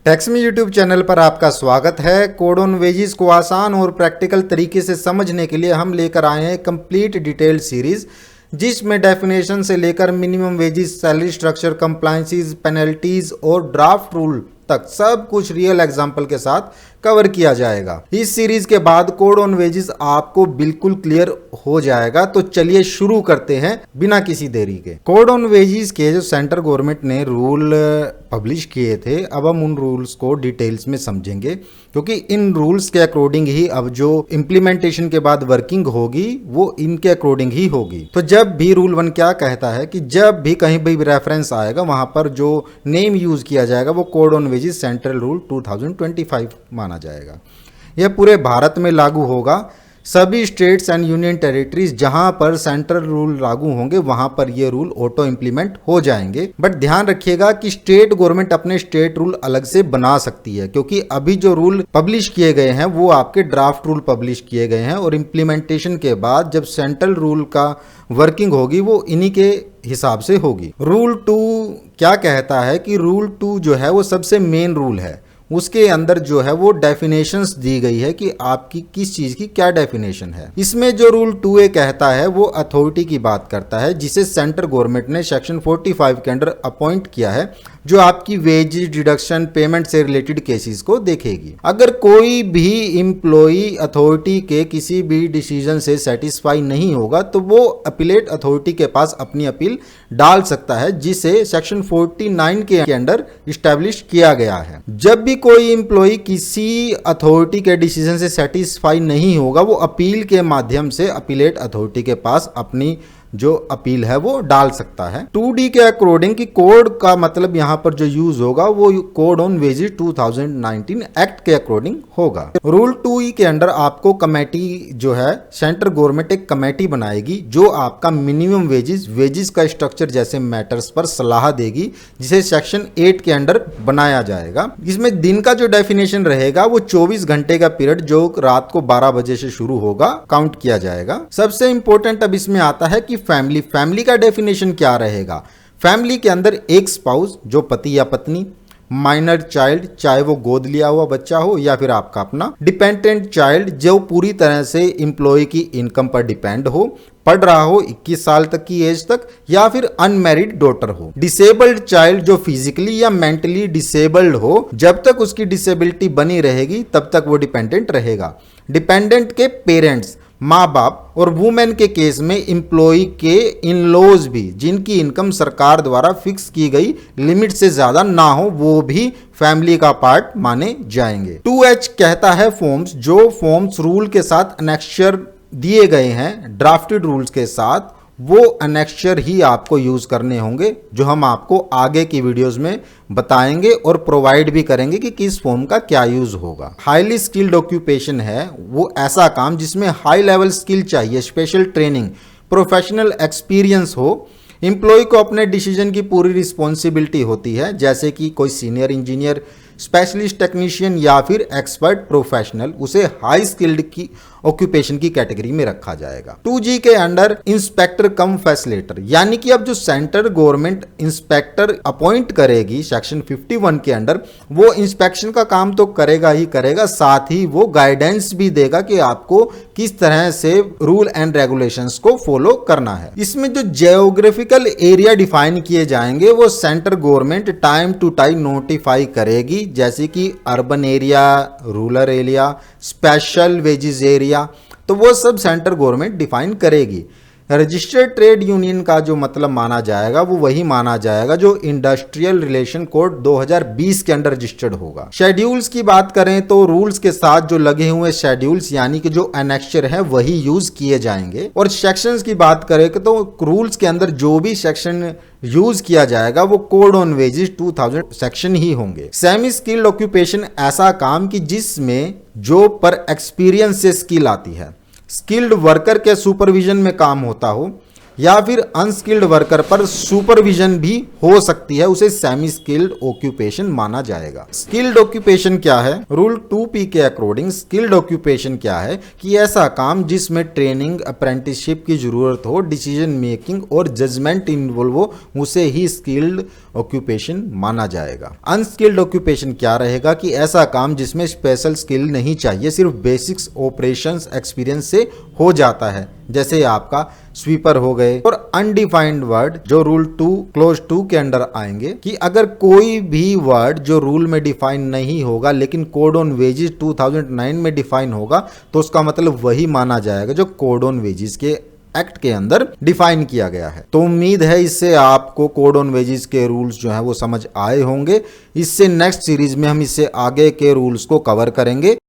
टैक्समी YouTube channel पर आपका स्वागत है। कोड ऑन वेजेस को आसान और प्रैक्टिकल तरीके से समझने के लिए हम लेकर आए हैं कंप्लीट डिटेल्ड सीरीज, जिसमें डेफिनेशन से लेकर minimum wages, salary structure, compliances, penalties और ड्राफ्ट रूल तक सब कुछ रियल एग्जाम्पल के साथ कवर किया जाएगा। इस सीरीज के बाद कोड ऑन वेजेस आपको बिल्कुल क्लियर हो जाएगा। तो चलिए शुरू करते हैं बिना किसी देरी के। कोड ऑन वेजेस के जो सेंट्रल गवर्नमेंट ने रूल पब्लिश किए थे, अब हम उन रूल्स को डिटेल्स में समझेंगे, क्योंकि इन रूल्स के अकॉर्डिंग ही अब जो इम्प्लीमेंटेशन के बाद वर्किंग होगी वो इनके अकॉर्डिंग ही होगी। तो जब भी रूल 1 क्या कहता है कि जब भी कहीं भी रेफरेंस आएगा वहां पर जो नेम यूज किया जाएगा वो code on wages central rule 2025 माना जाएगा। यह पूरे भारत में लागू होगा। सभी स्टेट्स एंड यूनियन टेरिटरीज जहां पर सेंट्रल रूल लागू होंगे वहां पर ये रूल ऑटो इंप्लीमेंट हो जाएंगे। बट ध्यान रखिएगा कि स्टेट गवर्नमेंट अपने स्टेट रूल अलग से बना सकती है, क्योंकि अभी जो रूल पब्लिश किए गए हैं वो आपके ड्राफ्ट रूल पब्लिश किए गए हैं और इम्प्लीमेंटेशन के बाद जब सेंट्रल रूल का वर्किंग होगी वो इन्हीं के हिसाब से होगी। रूल 2 क्या कहता है कि रूल 2 जो है वो सबसे मेन रूल है। उसके अंदर जो है वो डेफिनेशंस दी गई है कि आपकी किस चीज की क्या डेफिनेशन है। इसमें जो रूल 2A कहता है वो अथॉरिटी की बात करता है, जिसे सेंट्रल गवर्नमेंट ने सेक्शन 45 के अंडर अपॉइंट किया है, जो आपकी वेजेस डिडक्शन पेमेंट से रिलेटेड केसेस को देखेगी। अगर कोई भी एम्प्लॉई अथॉरिटी के किसी भी डिसीजन से सेटिस्फाई नहीं होगा तो वो अपीलेट अथॉरिटी के पास अपनी अपील डाल सकता है, जिसे सेक्शन 49 के अंडर इस्टेब्लिश किया गया है। जब भी कोई एम्प्लॉई किसी अथॉरिटी के डिसीजन से सेटिस्फाई नहीं होगा वो अपील के माध्यम से अपीलेट अथॉरिटी के पास अपनी जो अपील है वो डाल सकता है। 2D के अकॉर्डिंग कि कोड का मतलब यहां पर जो यूज होगा वो कोड ऑन वेजेस 2019 एक्ट के अकॉर्डिंग होगा। रूल 2E के अंडर आपको कमेटी जो है सेंट्रल गवर्नमेंट एक कमेटी बनाएगी जो आपका मिनिमम वेजेस का स्ट्रक्चर जैसे मैटर्स पर सलाह देगी, जिसे सेक्शन 8 के अंडर बनाया जाएगा। इसमें दिन का जो डेफिनेशन रहेगा वो 24 घंटे का पीरियड जो रात को 12 बजे से शुरू होगा काउंट किया जाएगा। सबसे इंपॉर्टेंट अब इसमें आता है कि फैमिली का डेफिनेशन क्या रहेगा। फैमिली के अंदर एक स्पाउस जो पति या पत्नी, माइनर चाइल्ड चाहे वो गोद लिया हुआ बच्चा हो या फिर आपका अपना, डिपेंडेंट चाइल्ड जो पूरी तरह से एम्प्लॉय की इनकम पर डिपेंड हो, पढ़ रहा हो 21 साल तक की एज तक, या फिर अनमैरिड डॉटर हो, डिसेबल्ड चाइल्ड जो फिजिकली या मेंटली डिसेबल्ड हो, जब तक उसकी डिसेबिलिटी बनी रहेगी तब तक वो डिपेंडेंट रहेगा। डिपेंडेंट के पेरेंट्स माँ बाप, और वुमेन के केस में एम्प्लॉय के इन लॉज भी जिनकी इनकम सरकार द्वारा फिक्स की गई लिमिट से ज्यादा ना हो वो भी फैमिली का पार्ट माने जाएंगे। 2H कहता है फॉर्म्स, जो फॉर्म्स रूल के साथ अनेक्चर दिए गए हैं ड्राफ्टेड रूल्स के साथ, वो अनेक्चर ही आपको यूज करने होंगे, जो हम आपको आगे की वीडियोस में बताएंगे और प्रोवाइड भी करेंगे कि किस फॉर्म का क्या यूज होगा। हाईली स्किल्ड ऑक्यूपेशन है वो ऐसा काम जिसमें हाई लेवल स्किल चाहिए, स्पेशल ट्रेनिंग, प्रोफेशनल एक्सपीरियंस हो। एम्प्लॉय को अपने डिसीजन की पूरी रिस्पॉन्सिबिलिटी होती है, जैसे कि कोई सीनियर इंजीनियर, स्पेशलिस्ट टेक्नीशियन या फिर एक्सपर्ट प्रोफेशनल, उसे हाई स्किल्ड की ऑक्यूपेशन की कैटेगरी में रखा जाएगा। 2G के अंडर इंस्पेक्टर कम फैसिलेटर, यानी कि अब जो सेंट्रल गवर्नमेंट इंस्पेक्टर अपॉइंट करेगी सेक्शन 51 के अंडर, वो इंस्पेक्शन का काम तो करेगा ही करेगा, साथ ही वो गाइडेंस भी देगा कि आपको किस तरह से रूल एंड रेगुलेशंस को फॉलो करना है। इसमें जो जियोग्राफिकल एरिया डिफाइन किए जाएंगे वो central government time to time notify करेगी, जैसे कि urban area, rural area, special wages area, तो वो सब सेंट्रल गवर्नमेंट डिफाइन करेगी। रजिस्टर्ड ट्रेड यूनियन का जो मतलब माना जाएगा वो वही माना जाएगा जो इंडस्ट्रियल रिलेशन कोड 2020 के अंडर रजिस्टर्ड होगा। शेड्यूल्स की बात करें तो रूल्स के साथ जो लगे हुए शेड्यूल्स यानी कि जो एनेक्चर है वही यूज किए जाएंगे। और सेक्शंस की बात करें तो रूल्स के अंदर जो भी सेक्शन यूज किया जाएगा वो कोड ऑन वेजेस 2000 सेक्शन ही होंगे। सेमी स्किल्ड ऑक्यूपेशन ऐसा काम कि जिसमें जो पर एक्सपीरियंस से स्किल आती है, स्किल्ड वर्कर के सुपरविजन में काम होता हो, या फिर अनस्किल्ड वर्कर पर सुपरविजन भी हो सकती है, उसे सेमी स्किल्ड ऑक्यूपेशन माना जाएगा। स्किल्ड ऑक्यूपेशन क्या है? रूल 2P के अकॉर्डिंग स्किल्ड ऑक्यूपेशन क्या है कि ऐसा काम जिसमें ट्रेनिंग, अप्रेंटिसशिप की जरूरत हो, डिसीजन मेकिंग और जजमेंट इन्वॉल्व हो, उसे ही स्किल्ड ऑक्यूपेशन माना जाएगा। अनस्किल्ड ऑक्यूपेशन क्या रहेगा कि ऐसा काम जिसमें स्पेशल स्किल नहीं चाहिए, सिर्फ बेसिक्स ऑपरेशंस एक्सपीरियंस से हो जाता है, जैसे आपका स्वीपर हो गए। और अनडिफाइंड वर्ड जो रूल 2 क्लोज 2 के अंडर आएंगे कि अगर कोई भी वर्ड जो रूल में डिफाइन नहीं होगा लेकिन कोड ऑन वेजेस 2009 में डिफाइन होगा, तो उसका मतलब वही माना जाएगा जो कोड ऑन वेजेस के एक्ट के अंदर डिफाइन किया गया है। तो उम्मीद है इससे आपको कोड ऑन वेजेस के रूल्स जो है वो समझ आए होंगे। इससे नेक्स्ट सीरीज में हम इससे आगे के रूल्स को कवर करेंगे।